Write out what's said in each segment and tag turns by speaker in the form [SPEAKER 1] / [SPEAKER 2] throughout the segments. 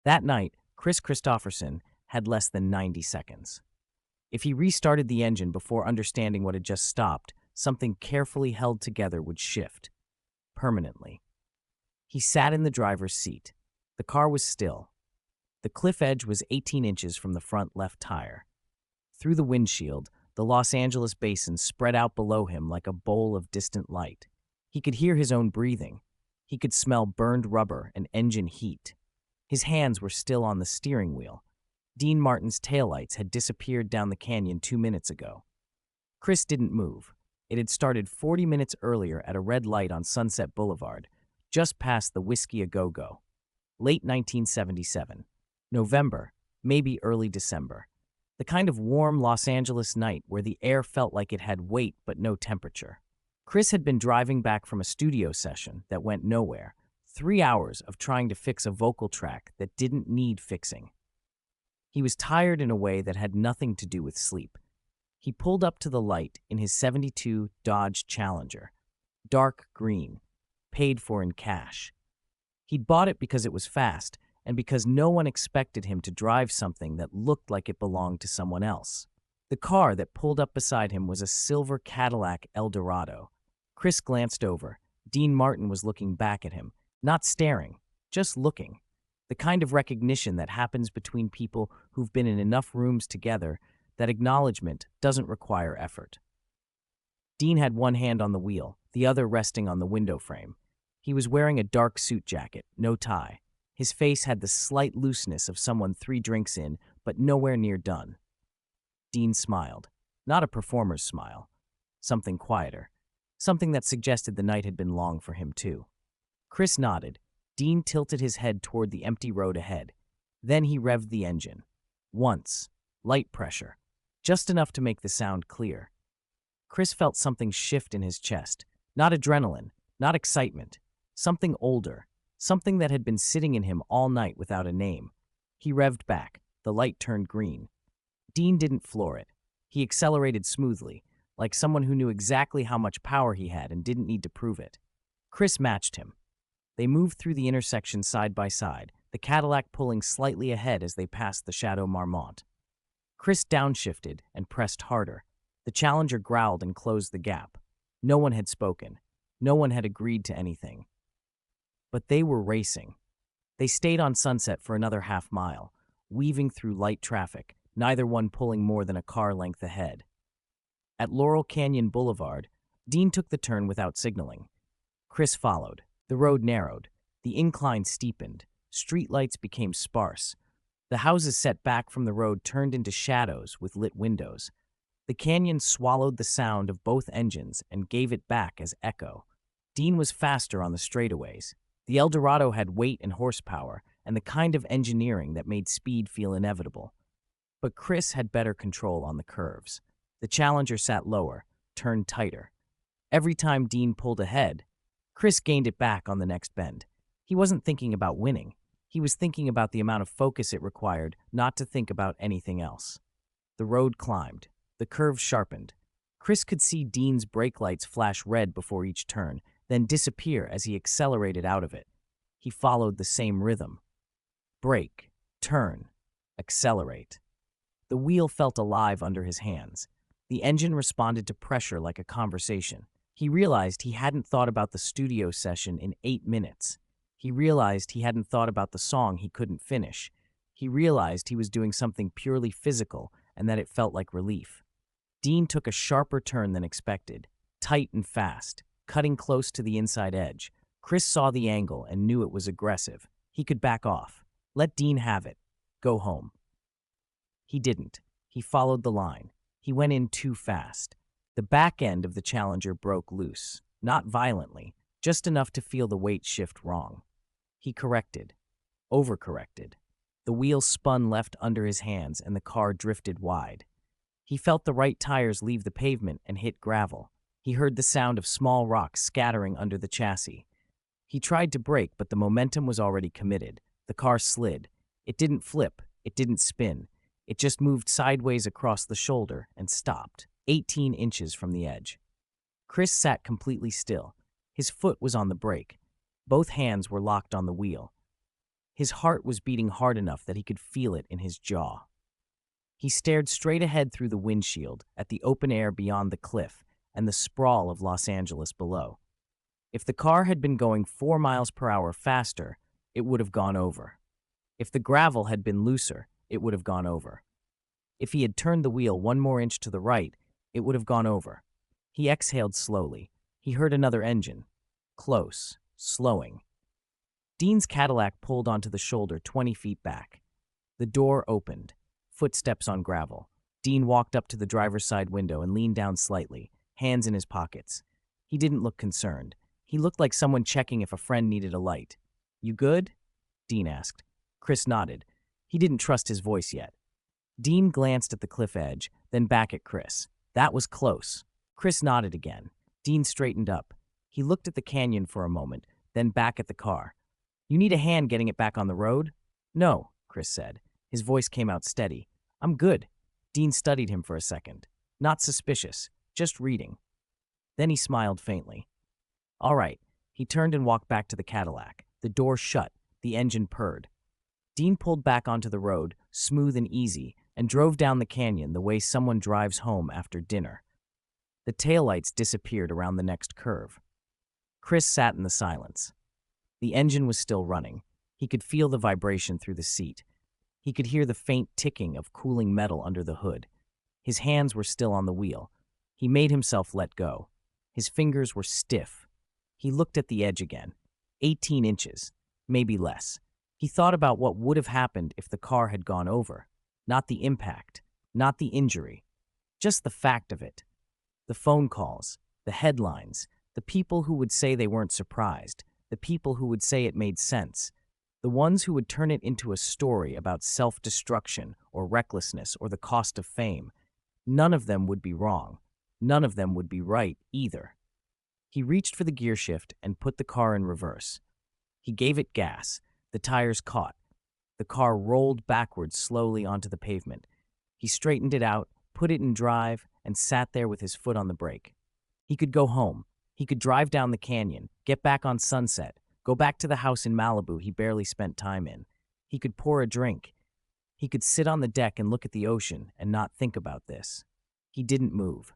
[SPEAKER 1] That night, Kris Kristofferson had less than 90 seconds. If he restarted the engine before understanding what had just stopped, something carefully held together would shift, permanently. He sat in the driver's seat. The car was still. The cliff edge was 18 inches from the front left tire. Through the windshield, the Los Angeles basin spread out below him like a bowl of distant light. He could hear his own breathing. He could smell burned rubber and engine heat. His hands were still on the steering wheel. Dean Martin's taillights had disappeared down the canyon 2 minutes ago. Kris didn't move. It had started 40 minutes earlier at a red light on Sunset Boulevard, just past the Whiskey A Go-Go. Late 1977. November, maybe early December. The kind of warm Los Angeles night where the air felt like it had weight but no temperature. Kris had been driving back from a studio session that went nowhere. 3 hours of trying to fix a vocal track that didn't need fixing. He was tired in a way that had nothing to do with sleep. He pulled up to the light in his '72 Dodge Challenger, dark green, paid for in cash. He'd bought it because it was fast and because no one expected him to drive something that looked like it belonged to someone else. The car that pulled up beside him was a silver Cadillac Eldorado. Kris glanced over. Dean Martin was looking back at him, not staring, just looking. The kind of recognition that happens between people who've been in enough rooms together that acknowledgement doesn't require effort. Dean had one hand on the wheel, the other resting on the window frame. He was wearing a dark suit jacket, no tie. His face had the slight looseness of someone 3 drinks in, but nowhere near done. Dean smiled. Not a performer's smile. Something quieter. Something that suggested the night had been long for him, too. Kris nodded. Dean tilted his head toward the empty road ahead. Then he revved the engine. Once. Light pressure. Just enough to make the sound clear. Kris felt something shift in his chest. Not adrenaline. Not excitement. Something older. Something that had been sitting in him all night without a name. He revved back. The light turned green. Dean didn't floor it. He accelerated smoothly, like someone who knew exactly how much power he had and didn't need to prove it. Kris matched him. They moved through the intersection side by side, the Cadillac pulling slightly ahead as they passed the Chateau Marmont. Kris downshifted and pressed harder. The Challenger growled and closed the gap. No one had spoken. No one had agreed to anything. But they were racing. They stayed on Sunset for another half-mile, weaving through light traffic, neither one pulling more than a car length ahead. At Laurel Canyon Boulevard, Dean took the turn without signaling. Kris followed. The road narrowed. The incline steepened. Streetlights became sparse. The houses set back from the road turned into shadows with lit windows. The canyon swallowed the sound of both engines and gave it back as echo. Dean was faster on the straightaways. The Eldorado had weight and horsepower and the kind of engineering that made speed feel inevitable. But Kris had better control on the curves. The Challenger sat lower, turned tighter. Every time Dean pulled ahead, Kris gained it back on the next bend. He wasn't thinking about winning. He was thinking about the amount of focus it required not to think about anything else. The road climbed. The curves sharpened. Kris could see Dean's brake lights flash red before each turn, then disappear as he accelerated out of it. He followed the same rhythm. Brake, turn, accelerate. The wheel felt alive under his hands. The engine responded to pressure like a conversation. He realized he hadn't thought about the studio session in 8 minutes. He realized he hadn't thought about the song he couldn't finish. He realized he was doing something purely physical and that it felt like relief. Dean took a sharper turn than expected, tight and fast, cutting close to the inside edge. Kris saw the angle and knew it was aggressive. He could back off. Let Dean have it. Go home. He didn't. He followed the line. He went in too fast. The back end of the Challenger broke loose, not violently, just enough to feel the weight shift wrong. He corrected, overcorrected. The wheels spun left under his hands and the car drifted wide. He felt the right tires leave the pavement and hit gravel. He heard the sound of small rocks scattering under the chassis. He tried to brake, but the momentum was already committed. The car slid. It didn't flip. It didn't spin. It just moved sideways across the shoulder and stopped, 18 inches from the edge. Kris sat completely still. His foot was on the brake. Both hands were locked on the wheel. His heart was beating hard enough that he could feel it in his jaw. He stared straight ahead through the windshield at the open air beyond the cliff and the sprawl of Los Angeles below. If the car had been going 4 miles per hour faster, it would have gone over. If the gravel had been looser, it would have gone over. If he had turned the wheel 1 more inch to the right, it would have gone over. He exhaled slowly. He heard another engine. Close, slowing. Dean's Cadillac pulled onto the shoulder 20 feet back. The door opened. Footsteps on gravel. Dean walked up to the driver's side window and leaned down slightly, hands in his pockets. He didn't look concerned. He looked like someone checking if a friend needed a light. "You good?" Dean asked. Kris nodded. He didn't trust his voice yet. Dean glanced at the cliff edge, then back at Kris. "That was close." Kris nodded again. Dean straightened up. He looked at the canyon for a moment, then back at the car. "You need a hand getting it back on the road?" "No," Kris said. His voice came out steady. "I'm good." Dean studied him for a second. Not suspicious, just reading. Then he smiled faintly. "All right." He turned and walked back to the Cadillac. The door shut. The engine purred. Dean pulled back onto the road, smooth and easy, and drove down the canyon the way someone drives home after dinner. The taillights disappeared around the next curve. Kris sat in the silence. The engine was still running. He could feel the vibration through the seat. He could hear the faint ticking of cooling metal under the hood. His hands were still on the wheel. He made himself let go. His fingers were stiff. He looked at the edge again. 18 inches, maybe less. He thought about what would have happened if the car had gone over. Not the impact, not the injury, just the fact of it. The phone calls, the headlines, the people who would say they weren't surprised, the people who would say it made sense, the ones who would turn it into a story about self-destruction or recklessness or the cost of fame. None of them would be wrong. None of them would be right either. He reached for the gear shift and put the car in reverse. He gave it gas. The tires caught. The car rolled backwards slowly onto the pavement. He straightened it out, put it in drive, and sat there with his foot on the brake. He could go home. He could drive down the canyon, get back on Sunset, go back to the house in Malibu he barely spent time in. He could pour a drink. He could sit on the deck and look at the ocean and not think about this. He didn't move.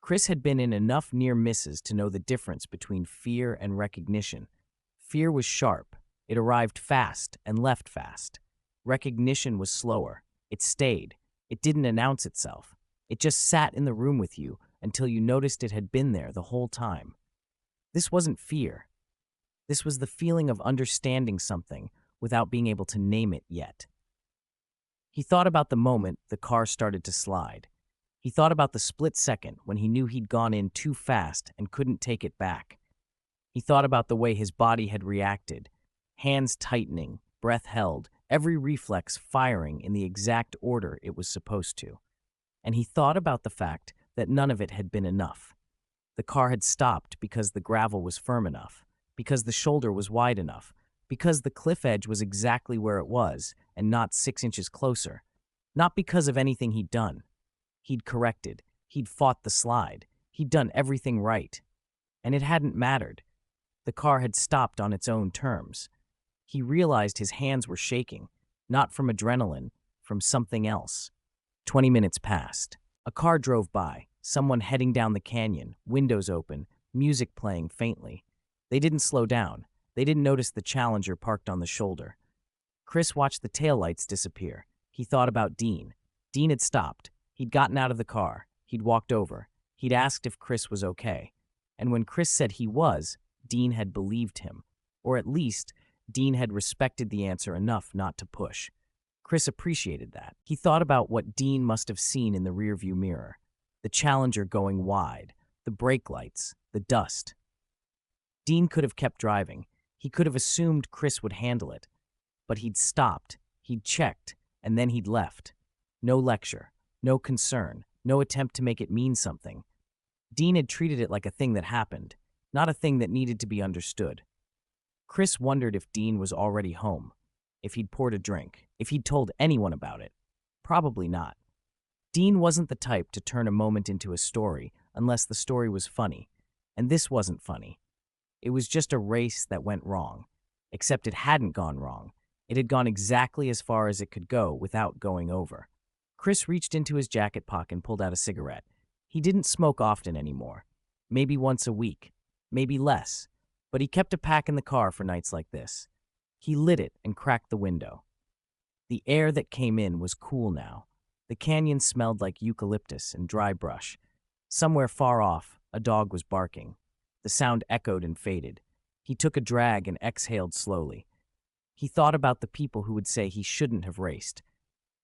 [SPEAKER 1] Kris had been in enough near misses to know the difference between fear and recognition. Fear was sharp. It arrived fast and left fast. Recognition was slower. It stayed. It didn't announce itself. It just sat in the room with you until you noticed it had been there the whole time. This wasn't fear. This was the feeling of understanding something without being able to name it yet. He thought about the moment the car started to slide. He thought about the split second when he knew he'd gone in too fast and couldn't take it back. He thought about the way his body had reacted, hands tightening, breath held, every reflex firing in the exact order it was supposed to. And he thought about the fact that none of it had been enough. The car had stopped because the gravel was firm enough, because the shoulder was wide enough, because the cliff edge was exactly where it was and not 6 inches closer, not because of anything he'd done. He'd corrected. He'd fought the slide. He'd done everything right. And it hadn't mattered. The car had stopped on its own terms. He realized his hands were shaking, not from adrenaline, from something else. 20 minutes passed. A car drove by, someone heading down the canyon, windows open, music playing faintly. They didn't slow down. They didn't notice the Challenger parked on the shoulder. Kris watched the taillights disappear. He thought about Dean. Dean had stopped. He'd gotten out of the car. He'd walked over. He'd asked if Kris was okay. And when Kris said he was, Dean had believed him. Or at least, Dean had respected the answer enough not to push. Kris appreciated that. He thought about what Dean must have seen in the rearview mirror. The Challenger going wide, the brake lights, the dust. Dean could have kept driving. He could have assumed Kris would handle it. But he'd stopped, he'd checked, and then he'd left. No lecture, no concern, no attempt to make it mean something. Dean had treated it like a thing that happened, not a thing that needed to be understood. Kris wondered if Dean was already home, if he'd poured a drink, if he'd told anyone about it. Probably not. Dean wasn't the type to turn a moment into a story unless the story was funny, and this wasn't funny. It was just a race that went wrong, except it hadn't gone wrong. It had gone exactly as far as it could go without going over. Kris reached into his jacket pocket and pulled out a cigarette. He didn't smoke often anymore. Maybe once a week, maybe less, but he kept a pack in the car for nights like this. He lit it and cracked the window. The air that came in was cool now. The canyon smelled like eucalyptus and dry brush. Somewhere far off, a dog was barking. The sound echoed and faded. He took a drag and exhaled slowly. He thought about the people who would say he shouldn't have raced,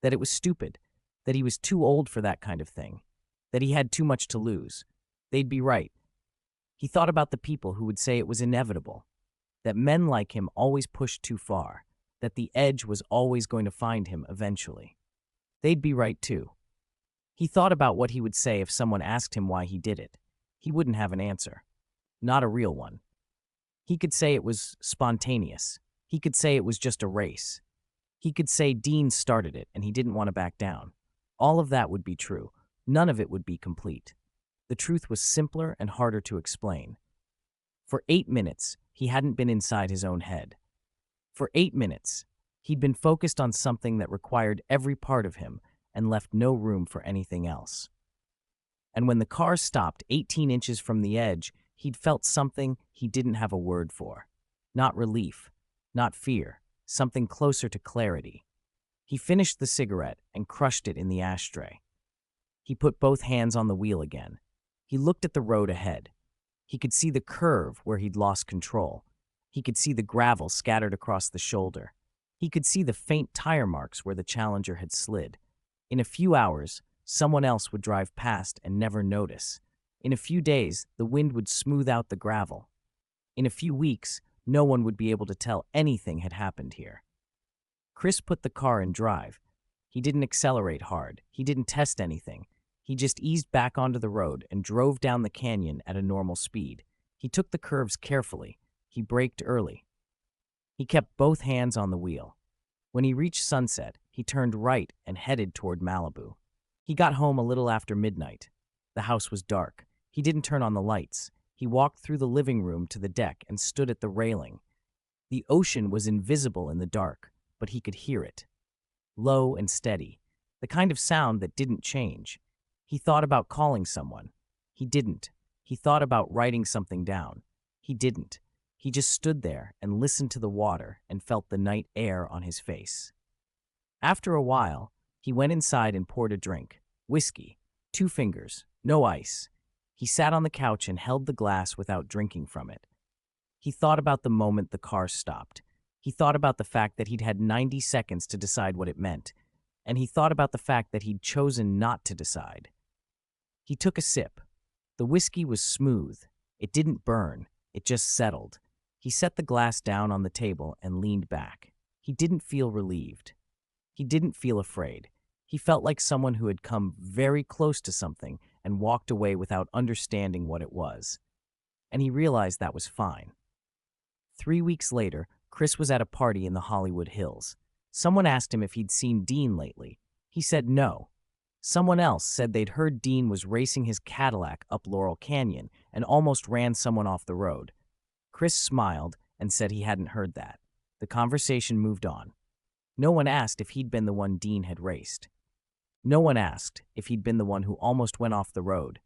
[SPEAKER 1] that it was stupid, that he was too old for that kind of thing, that he had too much to lose. They'd be right. He thought about the people who would say it was inevitable, that men like him always pushed too far, that the edge was always going to find him eventually. They'd be right too. He thought about what he would say if someone asked him why he did it. He wouldn't have an answer. Not a real one. He could say it was spontaneous. He could say it was just a race. He could say Dean started it and he didn't want to back down. All of that would be true. None of it would be complete. The truth was simpler and harder to explain. For 8 minutes, he hadn't been inside his own head. For 8 minutes, he'd been focused on something that required every part of him and left no room for anything else. And when the car stopped 18 inches from the edge, he'd felt something he didn't have a word for. Not relief, not fear, something closer to clarity. He finished the cigarette and crushed it in the ashtray. He put both hands on the wheel again. He looked at the road ahead. He could see the curve where he'd lost control. He could see the gravel scattered across the shoulder. He could see the faint tire marks where the Challenger had slid. In a few hours, someone else would drive past and never notice. In a few days, the wind would smooth out the gravel. In a few weeks, no one would be able to tell anything had happened here. Kris put the car in drive. He didn't accelerate hard. He didn't test anything. He just eased back onto the road and drove down the canyon at a normal speed. He took the curves carefully. He braked early. He kept both hands on the wheel. When he reached Sunset, he turned right and headed toward Malibu. He got home a little after midnight. The house was dark. He didn't turn on the lights. He walked through the living room to the deck and stood at the railing. The ocean was invisible in the dark, but he could hear it. Low and steady, the kind of sound that didn't change. He thought about calling someone. He didn't. He thought about writing something down. He didn't. He just stood there and listened to the water and felt the night air on his face. After a while, he went inside and poured a drink. Whiskey, 2 fingers, no ice. He sat on the couch and held the glass without drinking from it. He thought about the moment the car stopped. He thought about the fact that he'd had 90 seconds to decide what it meant, and he thought about the fact that he'd chosen not to decide. He took a sip. The whiskey was smooth. It didn't burn. It just settled. He set the glass down on the table and leaned back. He didn't feel relieved. He didn't feel afraid. He felt like someone who had come very close to something and walked away without understanding what it was. And he realized that was fine. 3 weeks later, Kris was at a party in the Hollywood Hills. Someone asked him if he'd seen Dean lately. He said no. Someone else said they'd heard Dean was racing his Cadillac up Laurel Canyon and almost ran someone off the road. Kris smiled and said he hadn't heard that. The conversation moved on. No one asked if he'd been the one Dean had raced. No one asked if he'd been the one who almost went off the road.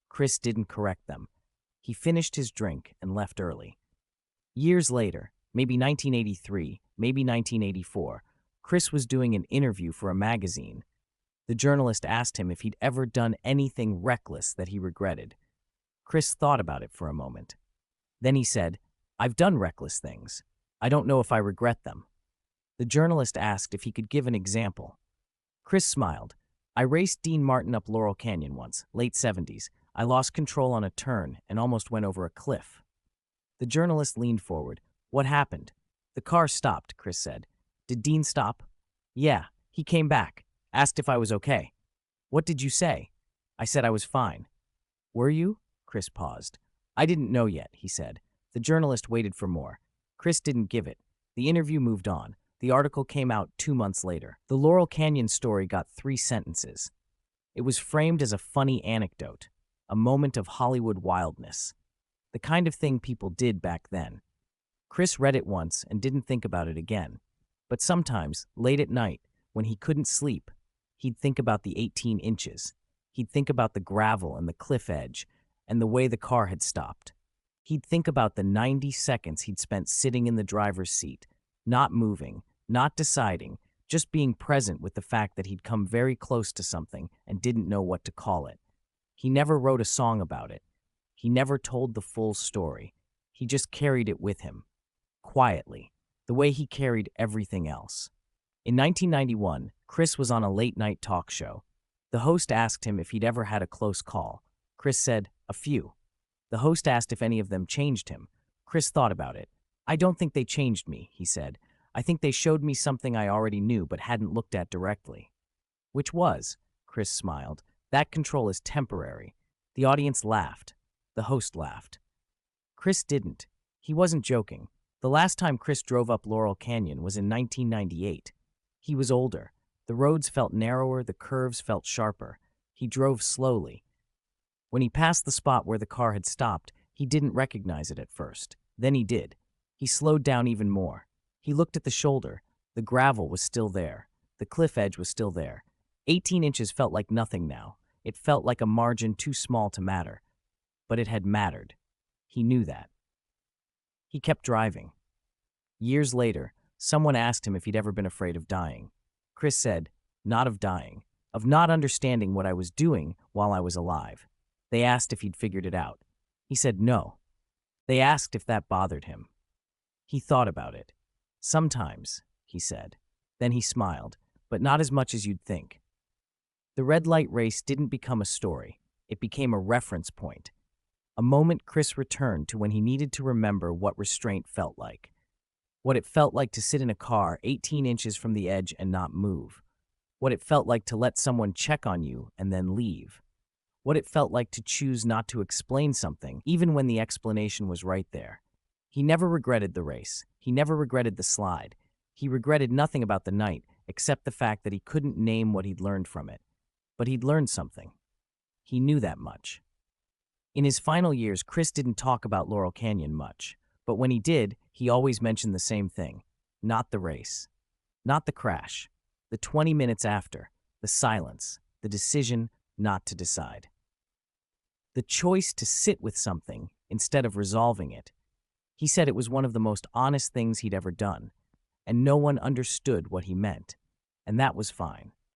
[SPEAKER 1] Kris didn't correct them. He finished his drink and left early. Years later, maybe 1983, maybe 1984, Kris was doing an interview for a magazine. The journalist asked him if he'd ever done anything reckless that he regretted. Kris thought about it for a moment. Then he said, "I've done reckless things. I don't know if I regret them." The journalist asked if he could give an example. Kris smiled. "I raced Dean Martin up Laurel Canyon once, late 70s. I lost control on a turn and almost went over a cliff." The journalist leaned forward. "What happened?" "The car stopped," Kris said. "Did Dean stop?" "Yeah, he came back. Asked if I was okay." "What did you say?" "I said I was fine." "Were you?" Kris paused. "I didn't know yet," he said. The journalist waited for more. Kris didn't give it. The interview moved on. The article came out 2 months later. The Laurel Canyon story got 3 sentences. It was framed as a funny anecdote, a moment of Hollywood wildness, the kind of thing people did back then. Kris read it once and didn't think about it again. But sometimes, late at night, when he couldn't sleep, he'd think about the 18 inches. He'd think about the gravel and the cliff edge and the way the car had stopped. He'd think about the 90 seconds he'd spent sitting in the driver's seat, not moving, not deciding, just being present with the fact that he'd come very close to something and didn't know what to call it. He never wrote a song about it. He never told the full story. He just carried it with him, quietly, the way he carried everything else. In 1991, Kris was on a late-night talk show. The host asked him if he'd ever had a close call. Kris said, "A few." The host asked if any of them changed him. Kris thought about it. "I don't think they changed me," he said. "I think they showed me something I already knew but hadn't looked at directly." "Which was?" Kris smiled. "That control is temporary." The audience laughed. The host laughed. Kris didn't. He wasn't joking. The last time Kris drove up Laurel Canyon was in 1998. He was older. The roads felt narrower, the curves felt sharper. He drove slowly. When he passed the spot where the car had stopped, he didn't recognize it at first. Then he did. He slowed down even more. He looked at the shoulder. The gravel was still there. The cliff edge was still there. 18 inches felt like nothing now. It felt like a margin too small to matter. But it had mattered. He knew that. He kept driving. Years later, someone asked him if he'd ever been afraid of dying. Kris said, "Not of dying, of not understanding what I was doing while I was alive." They asked if he'd figured it out. He said no. They asked if that bothered him. He thought about it. "Sometimes," he said. Then he smiled, "but not as much as you'd think." The red light race didn't become a story. It became a reference point. A moment Kris returned to when he needed to remember what restraint felt like. What it felt like to sit in a car 18 inches from the edge and not move. What it felt like to let someone check on you and then leave. What it felt like to choose not to explain something, even when the explanation was right there. He never regretted the race. He never regretted the slide. He regretted nothing about the night, except the fact that he couldn't name what he'd learned from it. But he'd learned something. He knew that much. In his final years, Kris didn't talk about Laurel Canyon much. But when he did, he always mentioned the same thing. Not the race. Not the crash. The 20 minutes after. The silence. The decision not to decide. The choice to sit with something instead of resolving it. He said it was one of the most honest things he'd ever done, and no one understood what he meant, and that was fine.